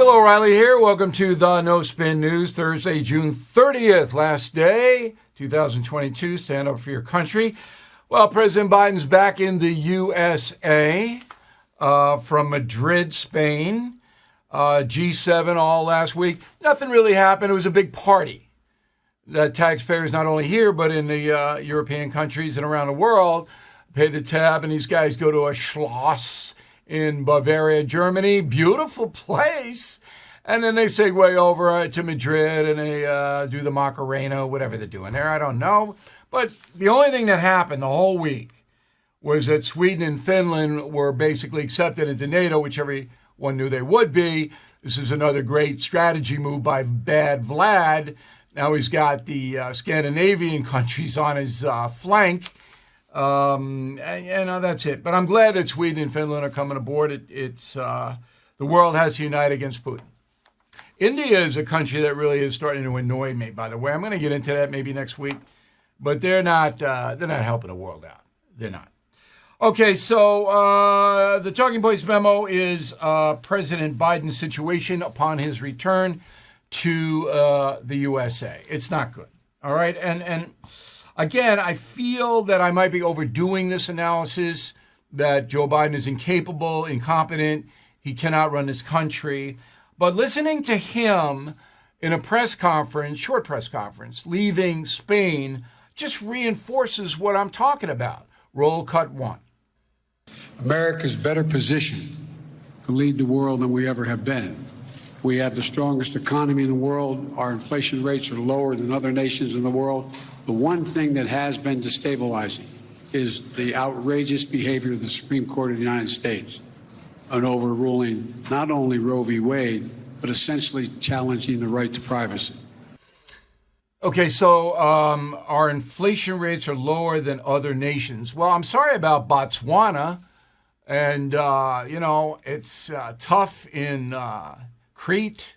Bill O'Reilly here. Welcome to the No Spin News, Thursday, June 30th, last day, 2022. Stand up for your country. Well, President Biden's back in the USA from Madrid, Spain. G7 all last week. Nothing really happened. It was a big party that taxpayers, not only here, but in the European countries and around the world, pay the tab, and these guys go to a Schloss in Bavaria, Germany. Beautiful place. And then they segue over to Madrid and they do the Macarena, whatever they're doing there. I don't know. But the only thing that happened the whole week was that Sweden and Finland were basically accepted into NATO, which everyone knew they would be. This is another great strategy move by Bad Vlad. Now he's got the Scandinavian countries on his flank. That's it. But I'm glad that Sweden and Finland are coming aboard. It's the world has to unite against Putin. India is a country that really is starting to annoy me, by the way. I'm going to get into that maybe next week. But they're not helping the world out. They're not. Okay, so the talking points memo is President Biden's situation upon his return to the USA. It's not good. All right, and again, I feel that I might be overdoing this analysis, that Joe Biden is incapable, incompetent, he cannot run this country. But listening to him in a press conference, short press conference, leaving Spain, just reinforces what I'm talking about. Roll cut one. America's better positioned to lead the world than we ever have been. We have the strongest economy in the world. Our inflation rates are lower than other nations in the world. The one thing that has been destabilizing is the outrageous behavior of the Supreme Court of the United States in overruling not only Roe v. Wade, but essentially challenging the right to privacy. Okay, so our inflation rates are lower than other nations. Well, I'm sorry about Botswana. And, it's tough in Crete,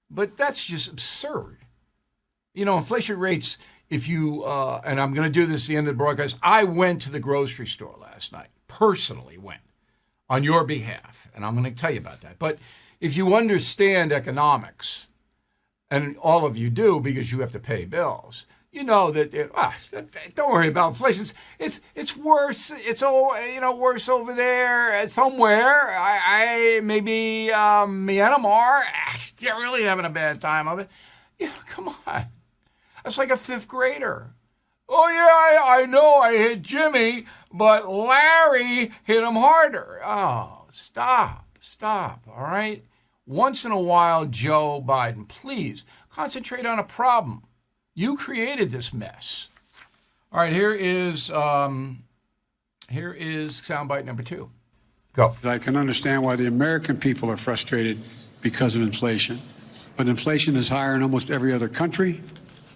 but that's just absurd. Inflation rates, if you, and I'm going to do this at the end of the broadcast, I went to the grocery store last night, personally went on your behalf, and I'm going to tell you about that. But if you understand economics, and all of you do because you have to pay bills, you know that don't worry about inflation. It's worse. It's worse over there somewhere. I maybe Myanmar. They're really having a bad time of it. Come on. That's like a fifth grader. Oh yeah, I know I hit Jimmy, but Larry hit him harder. Oh, stop. All right. Once in a while, Joe Biden, please concentrate on a problem. You created this mess. All right, here is soundbite number 2. Go. I can understand why the American people are frustrated because of inflation. But inflation is higher in almost every other country.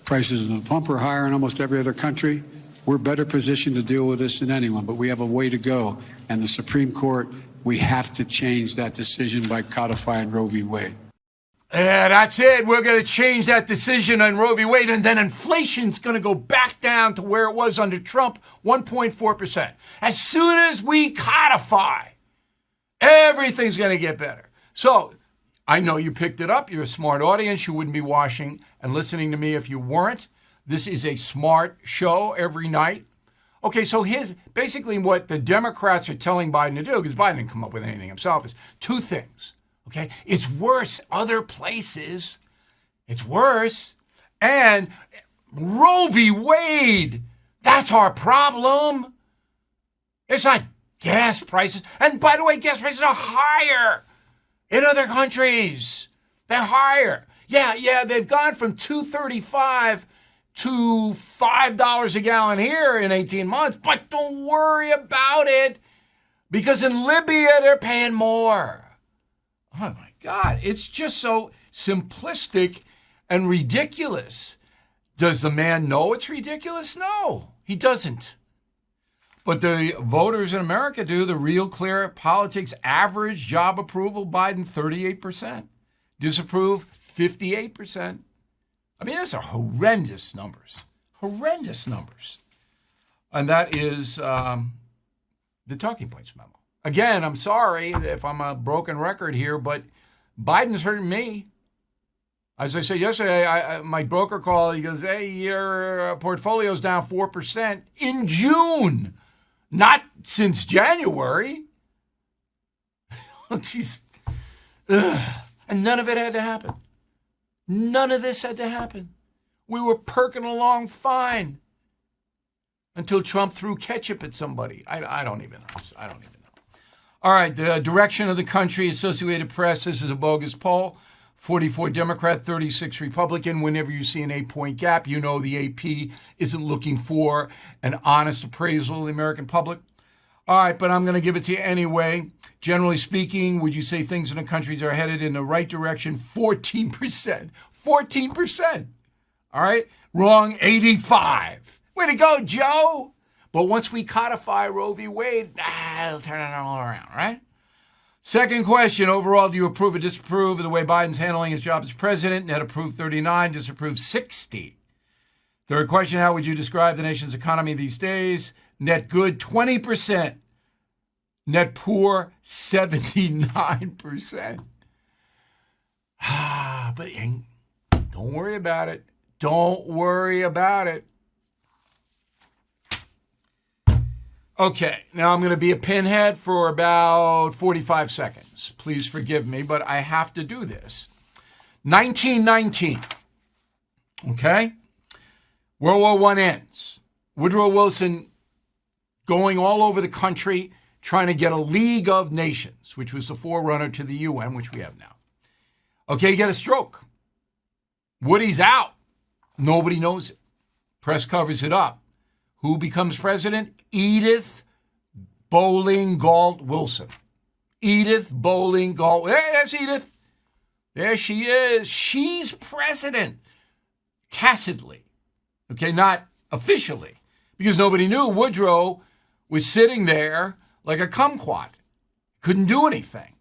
Prices at the pump are higher in almost every other country. We're better positioned to deal with this than anyone, but we have a way to go. And the Supreme Court, we have to change that decision by codifying Roe v. Wade. Yeah, that's it. We're going to change that decision on Roe v. Wade, and then inflation's going to go back down to where it was under Trump, 1.4%. As soon as we codify, everything's going to get better. So I know you picked it up. You're a smart audience. You wouldn't be watching and listening to me if you weren't. This is a smart show every night. Okay, so here's basically what the Democrats are telling Biden to do, because Biden didn't come up with anything himself, is 2 things. Okay, it's worse other places. It's worse. And Roe v. Wade, that's our problem. It's not gas prices. And by the way, gas prices are higher in other countries. They're higher. Yeah, they've gone from $2.35 to $5 a gallon here in 18 months. But don't worry about it, because in Libya, they're paying more. Oh, my God. It's just so simplistic and ridiculous. Does the man know it's ridiculous? No, he doesn't. But the voters in America do. The Real Clear Politics average job approval, Biden, 38%. Disapprove, 58%. I mean, those are horrendous numbers. Horrendous numbers. And that is the talking points memo. Again, I'm sorry if I'm a broken record here, but Biden's hurting me. As I said yesterday, my broker called. He goes, hey, your portfolio's down 4% in June, not since January. Jeez. And none of it had to happen. None of this had to happen. We were perking along fine until Trump threw ketchup at somebody. I don't even know. I don't even know. All right, the direction of the country, Associated Press, this is a bogus poll. 44 Democrat, 36 Republican. Whenever you see an 8-point gap, you know the AP isn't looking for an honest appraisal of the American public. All right, but I'm going to give it to you anyway. Generally speaking, would you say things in the countries are headed in the right direction? 14%. 14%. All right? Wrong, 85. Way to go, Joe. But once we codify Roe v. Wade, it'll turn it all around, right? Second question, overall, do you approve or disapprove of the way Biden's handling his job as president? Net approved 39, disapproved 60. Third question, how would you describe the nation's economy these days? Net good, 20%. Net poor, 79%. But don't worry about it. Don't worry about it. Okay, now I'm going to be a pinhead for about 45 seconds. Please forgive me, but I have to do this. 1919, okay? World War I ends. Woodrow Wilson going all over the country trying to get a League of Nations, which was the forerunner to the UN, which we have now. Okay, you get a stroke. Woody's out. Nobody knows it. Press covers it up. Who becomes president? Edith Bowling Galt Wilson. Edith Bowling Galt. There's Edith. There she is. She's president. Tacitly. Okay, not officially. Because nobody knew Woodrow was sitting there like a kumquat. Couldn't do anything.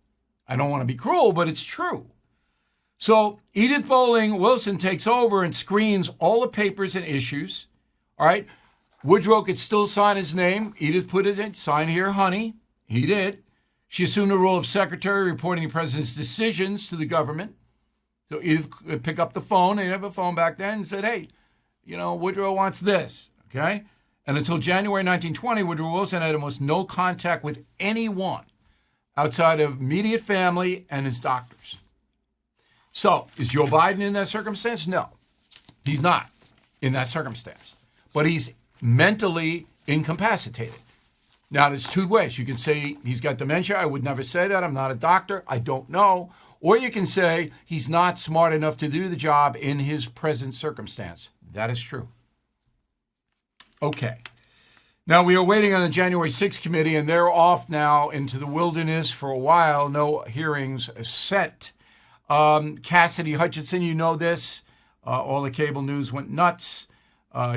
I don't want to be cruel, but it's true. So Edith Bowling Wilson takes over and screens all the papers and issues. All right. Woodrow could still sign his name. Edith put it in, sign here, honey. He did. She assumed the role of secretary, reporting the president's decisions to the government. So Edith could pick up the phone. They didn't have a phone back then, and said, hey, Woodrow wants this, okay? And until January 1920, Woodrow Wilson had almost no contact with anyone outside of immediate family and his doctors. So is Joe Biden in that circumstance? No, he's not in that circumstance. But he's mentally incapacitated. Now, there's two ways. You can say he's got dementia. I would never say that. I'm not a doctor. I don't know. Or you can say he's not smart enough to do the job in his present circumstance. That is true. Okay. Now, we are waiting on the January 6th committee, and they're off now into the wilderness for a while. No hearings set. Cassidy Hutchinson, you know this. All the cable news went nuts.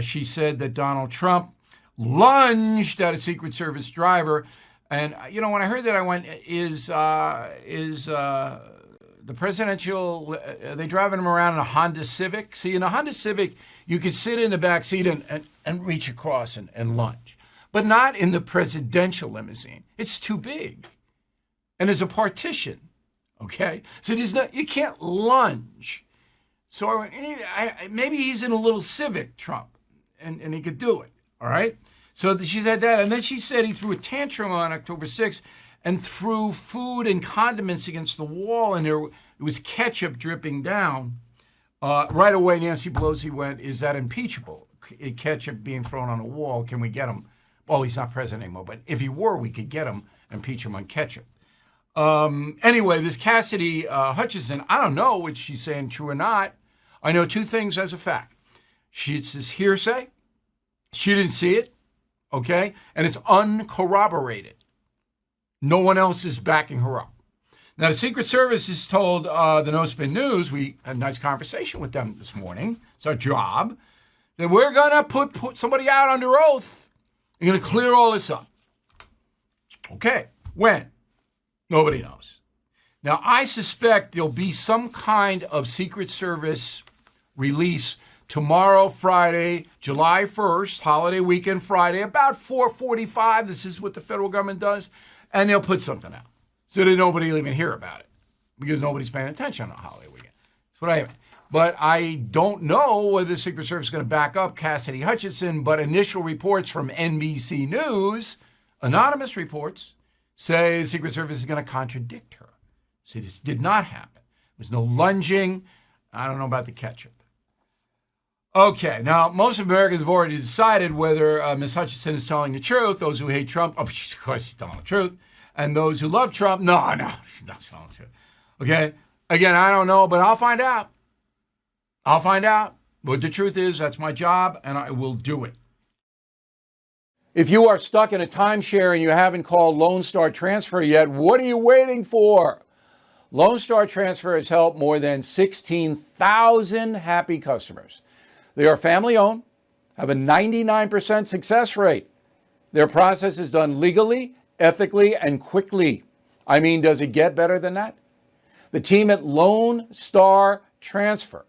She said that Donald Trump lunged at a Secret Service driver. And, when I heard that, I went, is the presidential, are they driving him around in a Honda Civic? See, in a Honda Civic, you could sit in the back seat and reach across and lunge. But not in the presidential limousine. It's too big. And there's a partition, okay? So you can't lunge. So I went, maybe he's in a little Civic, Trump, and he could do it, all right? So she said that, and then she said he threw a tantrum on October 6th and threw food and condiments against the wall, and there was ketchup dripping down. Right away, Nancy Pelosi went, is that impeachable? Ketchup being thrown on a wall, can we get him? Well, he's not president anymore, but if he were, we could get him, impeach him on ketchup. Anyway, this Cassidy Hutchinson, I don't know what she's saying, true or not. I know two things as a fact. It's this hearsay. She didn't see it, okay? And it's uncorroborated. No one else is backing her up. Now, the Secret Service has told the No Spin News, we had a nice conversation with them this morning, it's our job, that we're going to put somebody out under oath and going to clear all this up. Okay, when? Nobody knows. Now, I suspect there'll be some kind of Secret Service release tomorrow, Friday, July 1st, holiday weekend Friday, about 4:45. This is what the federal government does. And they'll put something out so that nobody will even hear about it. because nobody's paying attention on a holiday weekend. That's what I mean. But I don't know whether the Secret Service is going to back up Cassidy Hutchinson, but initial reports from NBC News, anonymous reports, say the Secret Service is going to contradict her. So this did not happen. There was no lunging. I don't know about the ketchup. Okay, now most Americans have already decided whether Ms. Hutchinson is telling the truth. Those who hate Trump, of course she's telling the truth. And those who love Trump, no, she's not telling the truth. Okay, again, I don't know, but I'll find out. I'll find out what the truth is. That's my job, and I will do it. If you are stuck in a timeshare and you haven't called Lone Star Transfer yet, what are you waiting for? Lone Star Transfer has helped more than 16,000 happy customers. They are family-owned, have a 99% success rate. Their process is done legally, ethically, and quickly. I mean, does it get better than that? The team at Lone Star Transfer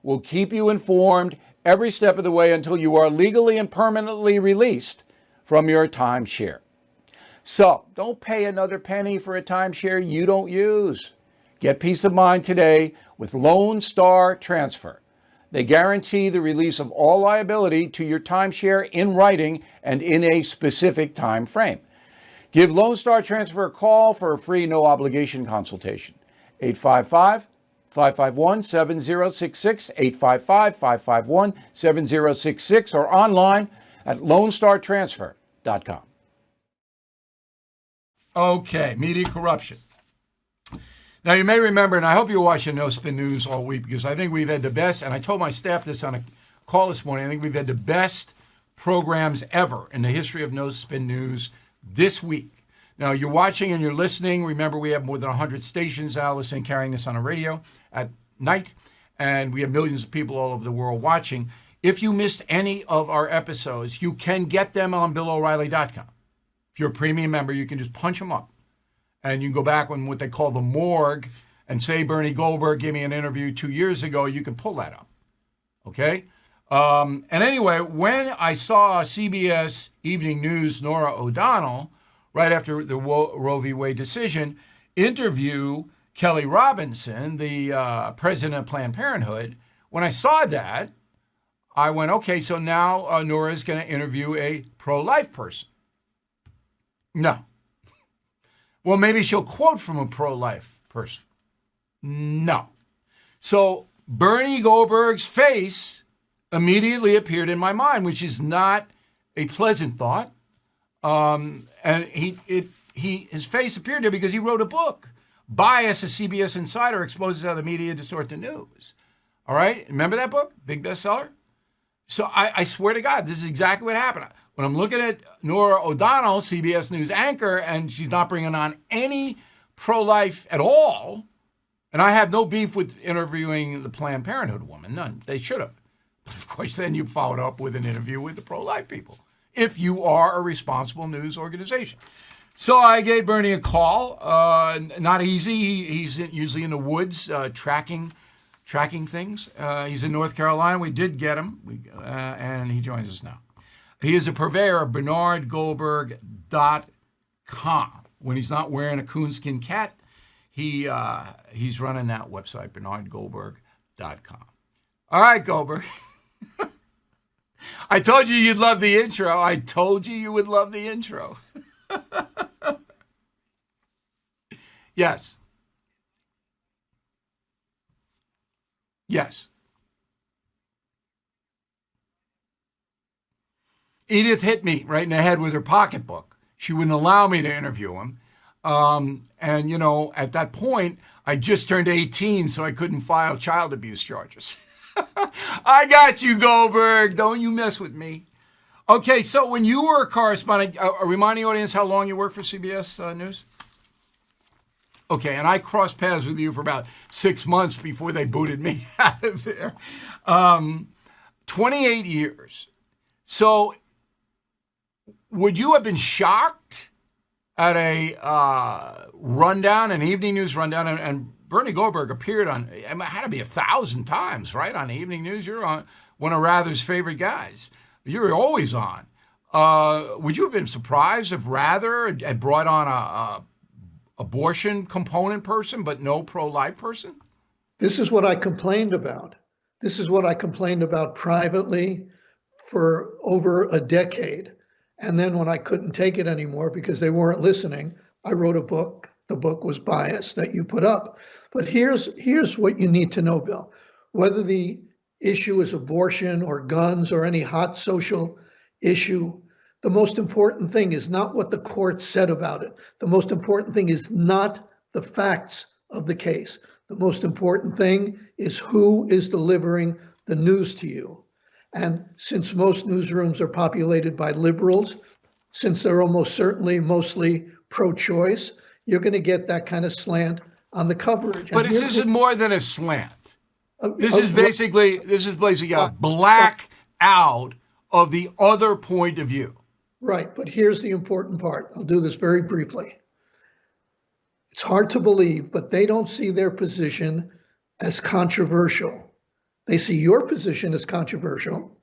will keep you informed every step of the way until you are legally and permanently released from your timeshare. So, don't pay another penny for a timeshare you don't use. Get peace of mind today with Lone Star Transfer. They guarantee the release of all liability to your timeshare in writing and in a specific time frame. Give Lone Star Transfer a call for a free no-obligation consultation. 855-551-7066, 855-551-7066, or online at lonestartransfer.com. Okay, media corruption. Now, you may remember, and I hope you're watching No Spin News all week, because I think we've had the best, and I told my staff this on a call this morning, I think we've had the best programs ever in the history of No Spin News this week. Now, you're watching and you're listening. Remember, we have more than 100 stations now listening, carrying this on the radio at night, and we have millions of people all over the world watching. If you missed any of our episodes, you can get them on BillO'Reilly.com. If you're a premium member, you can just punch them up, and you can go back on what they call the morgue and say Bernie Goldberg gave me an interview 2 years ago. You can pull that up, okay? And anyway, when I saw CBS Evening News Norah O'Donnell, right after the Roe v. Wade decision, interview Kelly Robinson, the president of Planned Parenthood, when I saw that, I went, okay, so now Norah is going to interview a pro-life person. No. Well, maybe she'll quote from a pro-life person. No. So Bernie Goldberg's face immediately appeared in my mind, which is not a pleasant thought. And his face appeared there because he wrote a book, Bias, a CBS Insider Exposes How the Media Distort the News. All right? Remember that book? Big bestseller? So I swear to God, this is exactly what happened. When I'm looking at Norah O'Donnell, CBS News anchor, and she's not bringing on any pro-life at all, and I have no beef with interviewing the Planned Parenthood woman, none. They should have. But of course, then you followed up with an interview with the pro-life people, if you are a responsible news organization. So I gave Bernie a call. Not easy. He's usually in the woods tracking things. He's in North Carolina. We did get him, and he joins us now. He is a purveyor of BernardGoldberg.com. When he's not wearing a coonskin cat, he's running that website, BernardGoldberg.com. All right, Goldberg. I told you you'd love the intro. I told you would love the intro. Yes. Yes. Edith hit me right in the head with her pocketbook. She wouldn't allow me to interview him. And, you know, at that point, I just turned 18, so I couldn't file child abuse charges. I got you, Goldberg. Don't you mess with me. Okay, so when you were a correspondent, remind the audience how long you worked for CBS News? Okay, and I crossed paths with you for about 6 months before they booted me out of there. 28 years. So would you have been shocked at a rundown, an evening news rundown, and Bernie Goldberg appeared on, it had to be 1,000 times, right, on the evening news? You're on one of Rather's favorite guys. You're always on. Would you have been surprised if Rather had brought on abortion component person, but no pro-life person? This is what I complained about. This is what I complained about privately for over a decade. And then when I couldn't take it anymore because they weren't listening, I wrote a book. The book was Bias that you put up. But here's what you need to know, Bill. Whether the issue is abortion or guns or any hot social issue, the most important thing is not what the court said about it. The most important thing is not the facts of the case. The most important thing is who is delivering the news to you. And since most newsrooms are populated by liberals, since they're almost certainly mostly pro-choice, you're going to get that kind of slant on the coverage. But this is more than a slant. This is basically a black out of the other point of view. Right, but here's the important part. I'll do this very briefly. It's hard to believe, but they don't see their position as controversial. They see your position as controversial.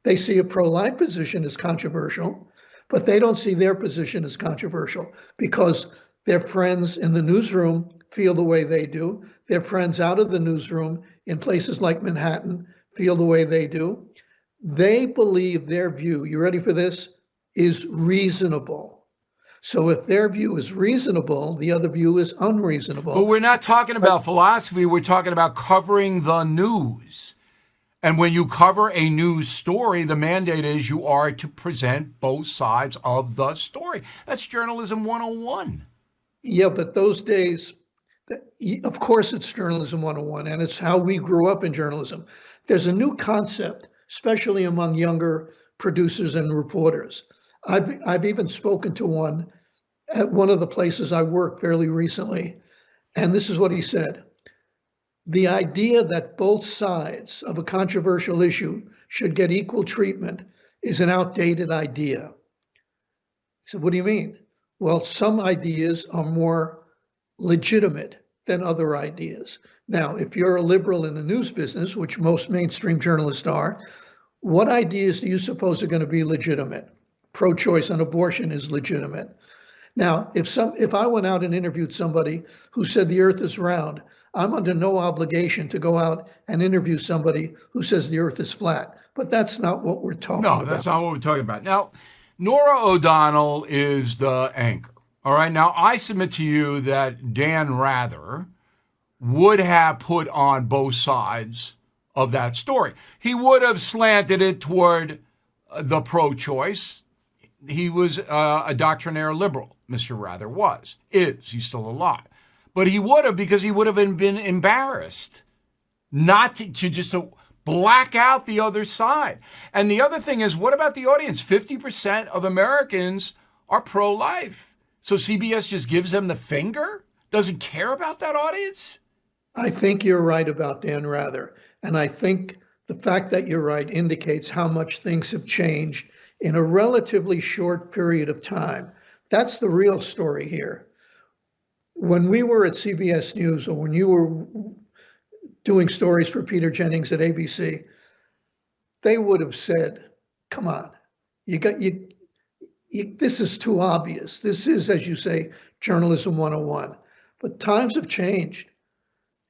They see a pro-life position as controversial, but they don't see their position as controversial because their friends in the newsroom feel the way they do. Their friends out of the newsroom in places like Manhattan feel the way they do. They believe their view, you ready for this, is reasonable. So if their view is reasonable, the other view is unreasonable. But we're not talking about philosophy. We're talking about covering the news. And when you cover a news story, the mandate is you are to present both sides of the story. That's journalism 101. Yeah, but those days, of course it's journalism 101, and it's how we grew up in journalism. There's a new concept, especially among younger producers and reporters. I've even spoken to one at one of the places I worked fairly recently, and this is what he said. The idea that both sides of a controversial issue should get equal treatment is an outdated idea. He said, what do you mean? Well, some ideas are more legitimate than other ideas. Now, if you're a liberal in the news business, which most mainstream journalists are, what ideas do you suppose are going to be legitimate? Pro-choice on abortion is legitimate. Now, if I went out and interviewed somebody who said the earth is round, I'm under no obligation to go out and interview somebody who says the earth is flat. But that's not what we're talking about. No, that's not what we're talking about. Now, Norah O'Donnell is the anchor. All right. Now, I submit to you that Dan Rather would have put on both sides of that story. He would have slanted it toward the pro-choice. He was a doctrinaire liberal, Mr. Rather was, is. He's still alive. But he would have, because he would have been embarrassed not to just black out the other side. And the other thing is, what about the audience? 50% of Americans are pro-life. So CBS just gives them the finger? Doesn't care about that audience? I think you're right about Dan Rather. And I think the fact that you're right indicates how much things have changed in a relatively short period of time. That's the real story here. When we were at CBS News, or when you were doing stories for Peter Jennings at ABC, they would have said, come on, this is too obvious. This is, as you say, journalism 101. But times have changed.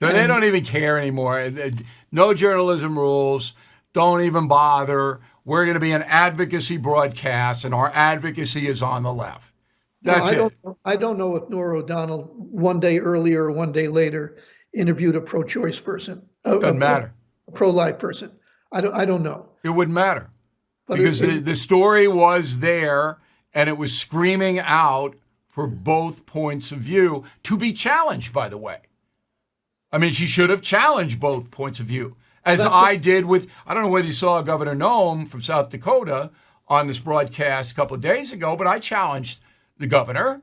No, they don't even care anymore. No journalism rules. Don't even bother. We're going to be an advocacy broadcast, and our advocacy is on the left. That's it. I don't know if Norah O'Donnell one day earlier or one day later interviewed a pro-choice person. Doesn't matter. A pro-life person. I don't know. It wouldn't matter. Because the story was there, and it was screaming out for both points of view to be challenged, by the way. I mean, she should have challenged both points of view, as I did with, I don't know whether you saw Governor Noem from South Dakota on this broadcast a couple of days ago, but I challenged the governor.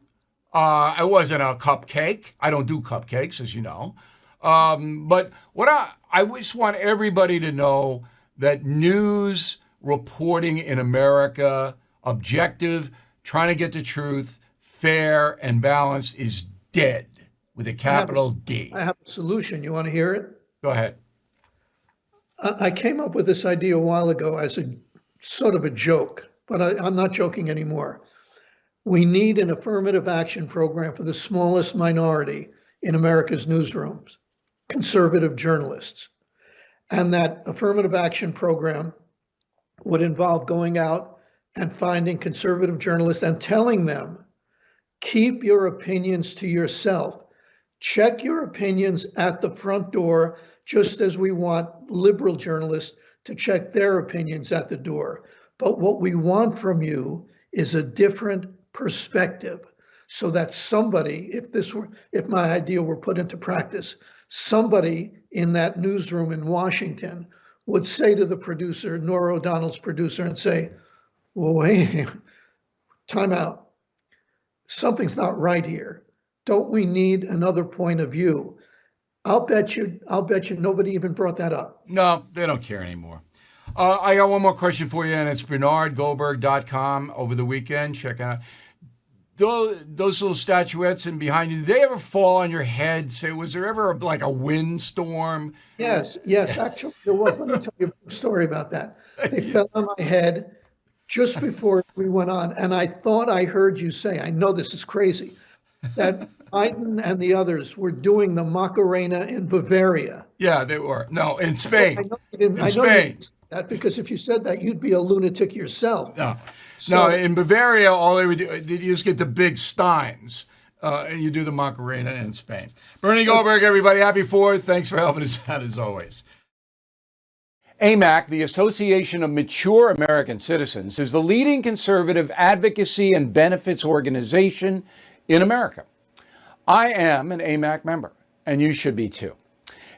I wasn't a cupcake. I don't do cupcakes, as you know. But what I just want everybody to know that news reporting in America, objective, trying to get the truth, fair and balanced, is dead with a capital D. I have a solution. You want to hear it? Go ahead. I came up with this idea a while ago as a sort of a joke, but I'm not joking anymore. We need an affirmative action program for the smallest minority in America's newsrooms, conservative journalists. And that affirmative action program would involve going out and finding conservative journalists and telling them, keep your opinions to yourself. Check your opinions at the front door, just as we want liberal journalists to check their opinions at the door. But what we want from you is a different perspective, so that somebody, if my idea were put into practice, somebody in that newsroom in Washington would say to the producer, Norah O'Donnell's producer, and say, well, wait, time out. Something's not right here. Don't we need another point of view? I'll bet you nobody even brought that up. No, they don't care anymore. I got one more question for you, and it's BernardGoldberg.com over the weekend. Check it out. Those little statuettes and behind you, did they ever fall on your head? Say, was there ever like a windstorm? Yes. Actually, there was. Let me tell you a story about that. They fell on my head just before we went on, and I thought I heard you say, I know this is crazy, that Biden and the others were doing the Macarena in Bavaria. Yeah, they were. No, in Spain. So I know you didn't say that, because if you said that, you'd be a lunatic yourself. No, in Bavaria, all they would do, you just get the big steins, and you do the Macarena in Spain. Bernie Goldberg, everybody, happy 4th. Thanks for helping us out, as always. AMAC, the Association of Mature American Citizens, is the leading conservative advocacy and benefits organization in America. I am an AMAC member, and you should be too.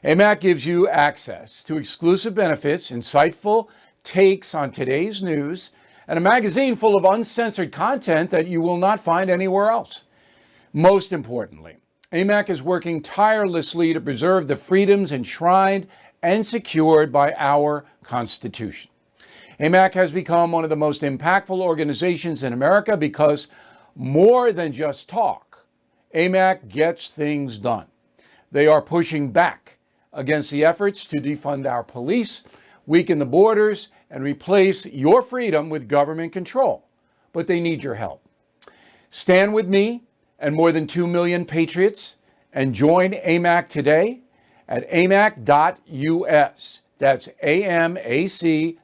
AMAC gives you access to exclusive benefits, insightful takes on today's news, and a magazine full of uncensored content that you will not find anywhere else. Most importantly, AMAC is working tirelessly to preserve the freedoms enshrined and secured by our Constitution. AMAC has become one of the most impactful organizations in America because more than just talk, AMAC gets things done. They are pushing back against the efforts to defund our police, weaken the borders, and replace your freedom with government control. But they need your help. Stand with me and more than 2 million patriots and join AMAC today at amac.us. That's AMAC.us.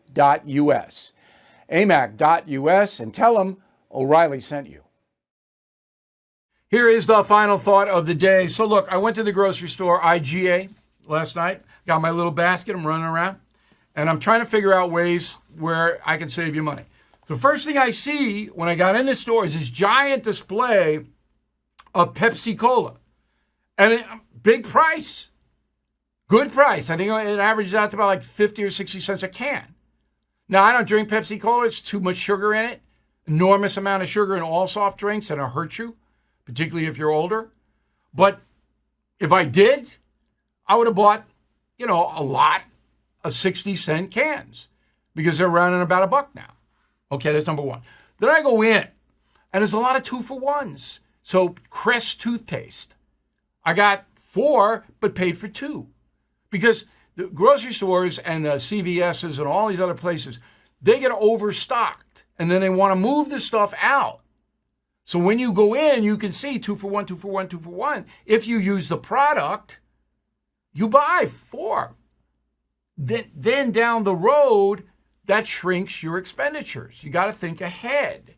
amac.us, and tell them O'Reilly sent you. Here is the final thought of the day. So look, I went to the grocery store, IGA, last night. Got my little basket. I'm running around. And I'm trying to figure out ways where I can save you money. The first thing I see when I got in the store is this giant display of Pepsi Cola. And big price. Good price. I think it averages out to about like 50 or 60 cents a can. Now, I don't drink Pepsi Cola. It's too much sugar in it. Enormous amount of sugar in all soft drinks, and it'll hurt you, particularly if you're older. But if I did, I would have bought, a lot of 60-cent cans because they're running about $1 now. Okay, that's number one. Then I go in, and there's a lot of 2-for-1s. So Crest toothpaste. I got 4, but paid for 2. Because the grocery stores and the CVS's and all these other places, they get overstocked, and then they want to move the stuff out. So when you go in, you can see 2-for-1, 2-for-1, 2-for-1. If you use the product, you buy 4. Then down the road, that shrinks your expenditures. You got to think ahead.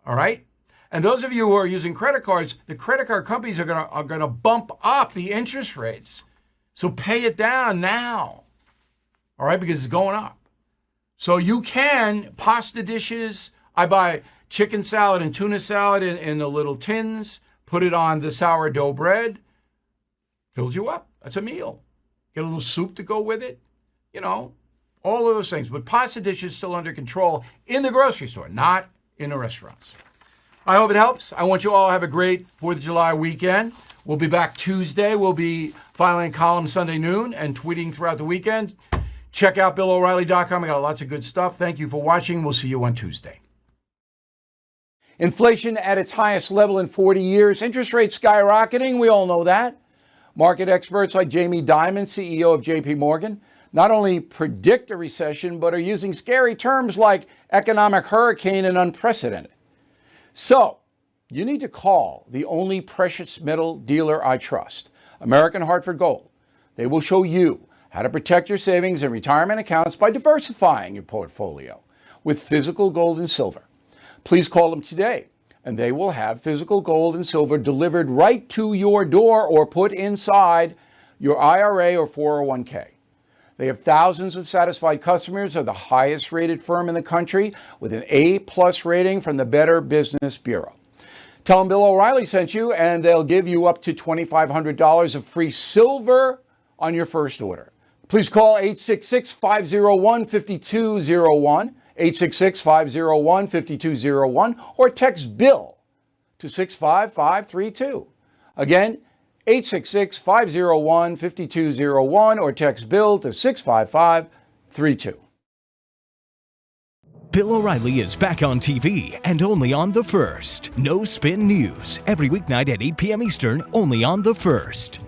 All right? And those of you who are using credit cards, the credit card companies are going to bump up the interest rates. So pay it down now. All right? Because it's going up. So you can pasta dishes. I buy chicken salad and tuna salad in the little tins, put it on the sourdough bread, fills you up. That's a meal. Get a little soup to go with it, all of those things. But pasta dishes still under control in the grocery store, not in the restaurants. I hope it helps. I want you all to have a great 4th of July weekend. We'll be back Tuesday. We'll be filing a column Sunday noon and tweeting throughout the weekend. Check out BillO'Reilly.com. I got lots of good stuff. Thank you for watching. We'll see you on Tuesday. Inflation at its highest level in 40 years. Interest rates skyrocketing. We all know that. Market experts like Jamie Dimon, CEO of JP Morgan, not only predict a recession, but are using scary terms like economic hurricane and unprecedented. So, you need to call the only precious metal dealer I trust, American Hartford Gold. They will show you how to protect your savings and retirement accounts by diversifying your portfolio with physical gold and silver. Please call them today, and they will have physical gold and silver delivered right to your door or put inside your IRA or 401k. They have thousands of satisfied customers, are the highest rated firm in the country with an A+ rating from the Better Business Bureau. Tell them Bill O'Reilly sent you, and they'll give you up to $2,500 of free silver on your first order. Please call 866-501-5201, 866-501-5201, or text BILL to 65532. Again, 866-501-5201, or text BILL to 65532. Bill O'Reilly is back on TV and only on The First. No Spin News, every weeknight at 8 p.m. Eastern, only on The First.